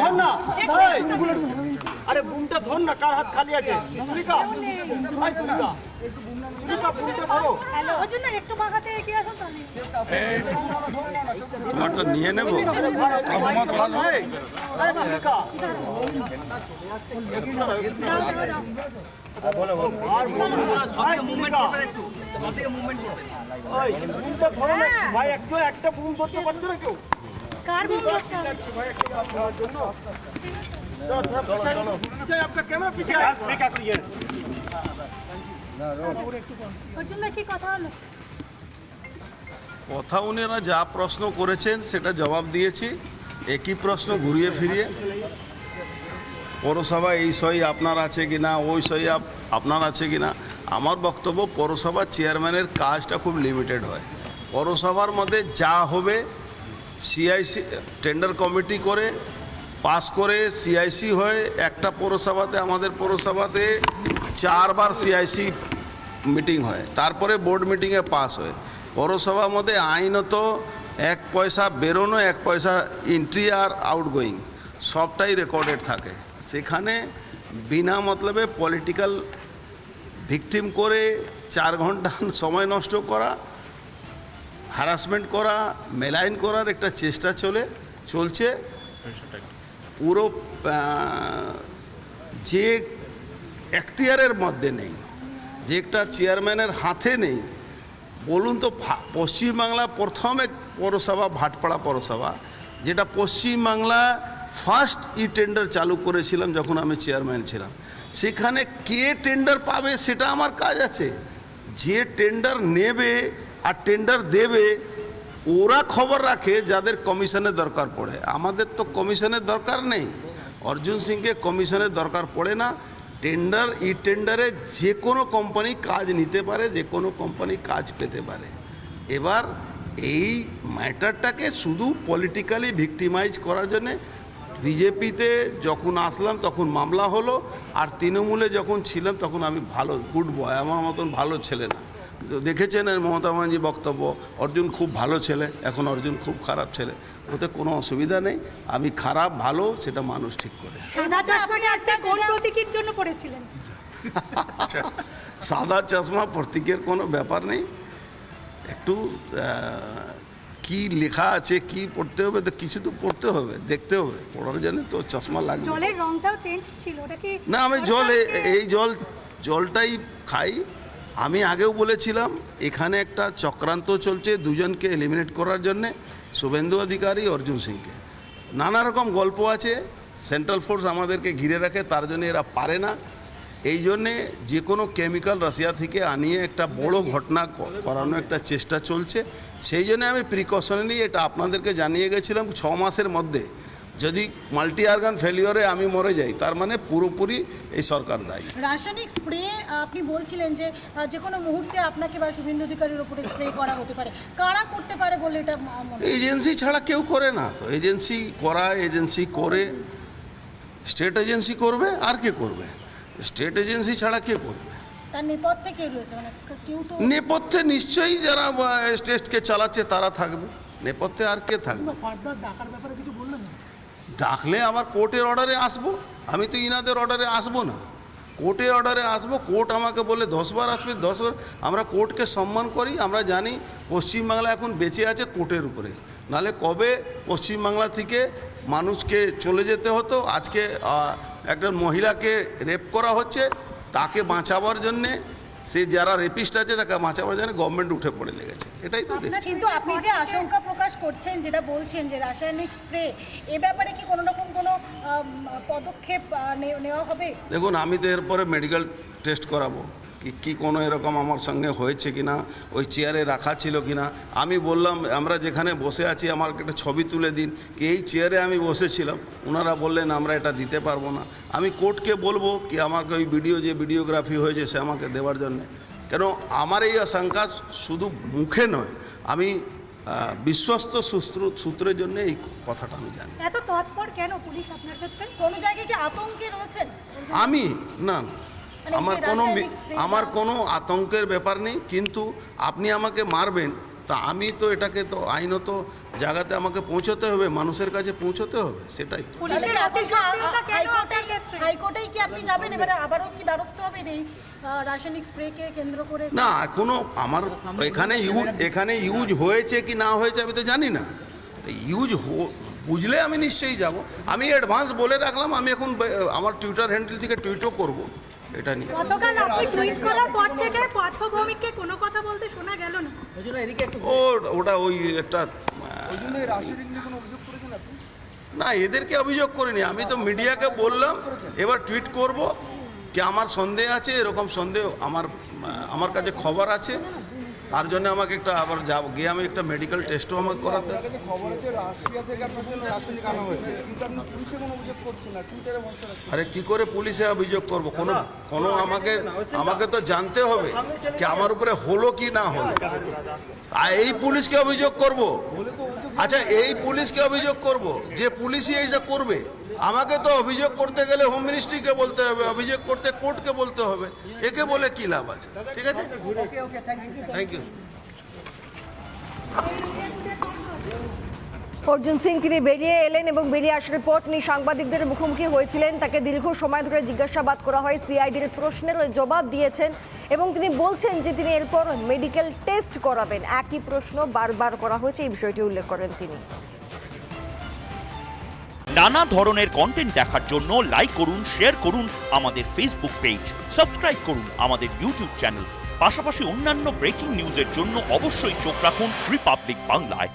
ধর না, আরে বুমটা ধর না, কার হাত খালি আছে? তুলিকা, ভাই তুলিকা, তুলিকা বুমটা ধরো। তোমারটা নিয়ে নেবো। ভাই একটা বুম ধরতে পারছো না কেউ? आपका कैमरा पीछे কথা ওনারা যা প্রশ্ন করেছেন সেটা জবাব দিয়েছি। একই প্রশ্ন ঘুরিয়ে ফিরিয়ে, পৌরসভা এই সই আপনার আছে কি না, ওই সই আপনার আছে কি না। আমার বক্তব্য, পৌরসভার চেয়ারম্যানের কাজটা খুব লিমিটেড হয়। পৌরসভার মধ্যে যা হবে সিআইসি টেন্ডার কমিটি করে পাস করে সিআইসি হয়। একটা পৌরসভাতে, আমাদের পৌরসভাতে 4 বার সিআইসি মিটিং হয়, তারপরে বোর্ড মিটিংয়ে পাস হয়। পৌরসভার মধ্যে আইনত 1 পয়সা বেরোনো, 1 পয়সা এন্ট্রি আর আউটগোয়িং সবটাই রেকর্ডেড থাকে। সেখানে বিনা মতলবে পলিটিক্যাল ভিকটিম করে 4 ঘন্টা সময় নষ্ট করা, হ্যারাসমেন্ট করা, মেলাইন করার একটা চেষ্টা চলছে। পুরো যে এখতিয়ারের মধ্যে নেই, যে একটা চেয়ারম্যানের হাতে নেই। বলুন তো, পশ্চিমবাংলা প্রথম এক পৌরসভা ভাটপাড়া পৌরসভা, যেটা পশ্চিমবাংলা ফার্স্ট টেন্ডার চালু করেছিলাম যখন আমি চেয়ারম্যান ছিলাম। সেখানে কে টেন্ডার পাবে সেটা আমার কাজ আছে। যে টেন্ডার নেবে আর টেন্ডার দেবে ওরা খবর রাখে, যাদের কমিশনের দরকার পড়ে। আমাদের তো কমিশনের দরকার নেই, অর্জুন সিংকে কমিশনের দরকার পড়ে না। টেন্ডারে যে কোনো কোম্পানি কাজ নিতে পারে, যে কোনো কোম্পানি কাজ পেতে পারে। এবার এই ম্যাটারটাকে শুধু পলিটিক্যালি ভিক্টিমাইজ করার জন্যে বিজেপিতে যখন আসলাম তখন মামলা হলো, আর তৃণমূলে যখন ছিলাম তখন আমি ভালো গুড বয়, আমার মতন ভালো ছেলে না। তো দেখেছেন মমতা ব্যানার্জি বক্তব্য, অর্জুন খুব ভালো ছেলে, এখন অর্জুন খুব খারাপ ছেলে। ওতে কোনো অসুবিধা নেই। আমি খারাপ ভালো সেটা মানুষ ঠিক করে। সাদা চশমা প্রতীকের কোনো ব্যাপার নেই। একটু কি লেখা আছে, কি পড়তে হবে, তো কিছু তো পড়তে হবে, দেখতে হবে। পড়ার জন্য তো চশমা লাগবে। না, আমি এই জলটাই খাই। আমি আগেও বলেছিলাম এখানে একটা চক্রান্ত চলছে দুজনকে এলিমিনেট করার জন্যে, শুভেন্দু অধিকারী, অর্জুন সিংকে। নানা রকম গল্প আছে। সেন্ট্রাল ফোর্স আমাদেরকে ঘিরে রাখে, তার জন্য এরা পারে না। এই জন্যে যে কোনো কেমিক্যাল রাশিয়া থেকে আনিয়ে একটা বড় ঘটনা করানো একটা চেষ্টা চলছে। সেই জন্য আমি প্রিকশনারি এটা আপনাদেরকে জানিয়ে গেছিলাম, 6 মাসের মধ্যে যদি মাল্টি অর্গান ফেলিওরে আমি মরে যাই, তার মানে পুরোপুরি এই সরকার দায়ী। রাসায়নিক স্প্রে আপনি বলছিলেন যে কোনো মুহূর্তে আপনাকে বা শুভেন্দু অধিকারীর উপরে স্প্রে করা হতে পারে, কারা করতে পারে বলে এটা? এজেন্সি ছাড়া কেউ করে না তো। এজেন্সি করে, স্টেট এজেন্সি করবে, আর কে করবে? স্টেট এজেন্সি ছাড়া কে করবে? তার নেপথ্যে কে রয়েছে? মানে কেউ তো নেপথ্যে নিশ্চয়ই যারা স্টেটকে চালাচ্ছে তারা থাকবে। নেপথ্যে আর কে থাকবে? ডাকলে আবার কোর্টের অর্ডারে আসবো। আমি তো ইনাদের অর্ডারে আসবো না, কোর্টের অর্ডারে আসবো। কোর্ট আমাকে বলে 10 বার আসবে, 10 বার। আমরা কোর্টকে সম্মান করি। আমরা জানি পশ্চিমবাংলা এখন বেঁচে আছে কোর্টের উপরে, নাহলে কবে পশ্চিমবাংলা থেকে মানুষকে চলে যেতে হতো। আজকে একজন মহিলাকে রেপ করা হচ্ছে, তাকে বাঁচাবার জন্যে, সে যারা রেপিস্ট আছে তাকে বাঁচাবার জন্য গভর্নমেন্ট উঠে পড়ে লেগেছে। এটাই তো দেখছি। কিন্তু আপনি যে আশঙ্কা প্রকাশ করছেন, যেটা বলছেন যে রাসায়নিক স্প্রে, এ ব্যাপারে কি কোনো রকম কোনো পদক্ষেপ নেওয়া হবে? দেখুন, আমি তো এরপরে মেডিকেল টেস্ট করাবো কি কোনো এরকম আমার সঙ্গে হয়েছে কিনা, ওই চেয়ারে রাখা ছিল কিনা। আমি বললাম আমরা যেখানে বসে আছি আমার একটা ছবি তুলে দিন, কি এই চেয়ারে আমি বসেছিলাম। ওনারা বললেন আমরা এটা দিতে পারবো না। আমি কোর্টকে বলবো কি আমাকে ওই ভিডিওগ্রাফি হয়েছে সে আমাকে দেওয়ার জন্যে। কেন আমার এই আশঙ্কা শুধু মুখে নয়, আমি বিশ্বস্ত সূত্রের জন্য এই কথাটা আমি জানি। এত তৎপর কেন পুলিশ আপনার ক্ষেত্রে? কোনো জায়গায় কি আতঙ্কে রয়েছেন? আমি না, আমার কোনো আতঙ্কের ব্যাপার নেই। কিন্তু আপনি আমাকে মারবেন, তা আমি তো এটাকে তো আইনত জায়গাতে আমাকে পৌঁছতে হবে, মানুষের কাছে পৌঁছতে হবে, সেটাই তো। তাহলে কি আপনি হাইকোর্টেই কি আপনি যাবেন এবারে, আবারও কি দ্বারস্থ হবেন এই রাসায়নিক স্প্রেকে কেন্দ্র করে? না, এখনো আমার এখানে ইউজ হয়েছে কি না হয়েছে আমি তো জানি না। ইউজ বুঝলে আমি নিশ্চয়ই যাব। আমি অ্যাডভান্স বলে রাখলাম, আমি এখন আমার টুইটার হ্যান্ডেল থেকে টুইটও করব এটা নিয়ে। গতকাল আপনি টুইট করার পর থেকে পার্থভৌমিককে কোনো কথা বলতে শোনা গেল না। ওটা ওই একটা না, এদেরকে অভিযোগ করিনি, আমি তো মিডিয়াকে বললাম এবার টুইট করব কি আমার সন্দেহ আছে, এরকম সন্দেহ আমার কাছে খবর আছে, তার জন্য আমাকে একটা আবার যাব গিয়ে আমি একটা মেডিকেল টেস্টও আমাকে করাতে হবে। আরে কি করে পুলিশে অভিযোগ করব? কোনো আমাকে তো জানতে হবে কি আমার উপরে হলো কি না হলো। এই পুলিশকে অভিযোগ করব? আচ্ছা, এই পুলিশকে অভিযোগ করব? যে পুলিশই এইটা করবে, আমাকে তো অভিযোগ করতে গেলে হোম মিনিস্ট্রিকে বলতে হবে, অভিযোগ করতে কোর্টকে বলতে হবে, একে বলে কি লাভ আছে? ঠিক আছে, থ্যাংক ইউ। অর্জুন সিং তিনি বেরিয়ে এলেন এবং বেরিয়ে আসার পর তিনি সাংবাদিকদের মুখোমুখি হয়েছিলেন। তাকে দীর্ঘ সময় ধরে জিজ্ঞাসাবাদ করা হয়, সিআইডির প্রশ্নের জবাব দিয়েছেন এবং তিনি বলছেন যে তিনি এরপর মেডিকেল টেস্ট করাবেন। একই প্রশ্ন বারবার করা হয়েছে, এই বিষয়টি উল্লেখ করেন তিনি। নানা ধরনের কন্টেন্ট দেখার জন্য লাইক করুন, শেয়ার করুন আমাদের ফেসবুক পেজ, সাবস্ক্রাইব করুন আমাদের ইউটিউব চ্যানেল। পাশাপাশি অন্যান্য ব্রেকিং নিউজের জন্য অবশ্যই চোখ রাখুন রিপাবলিক বাংলায়।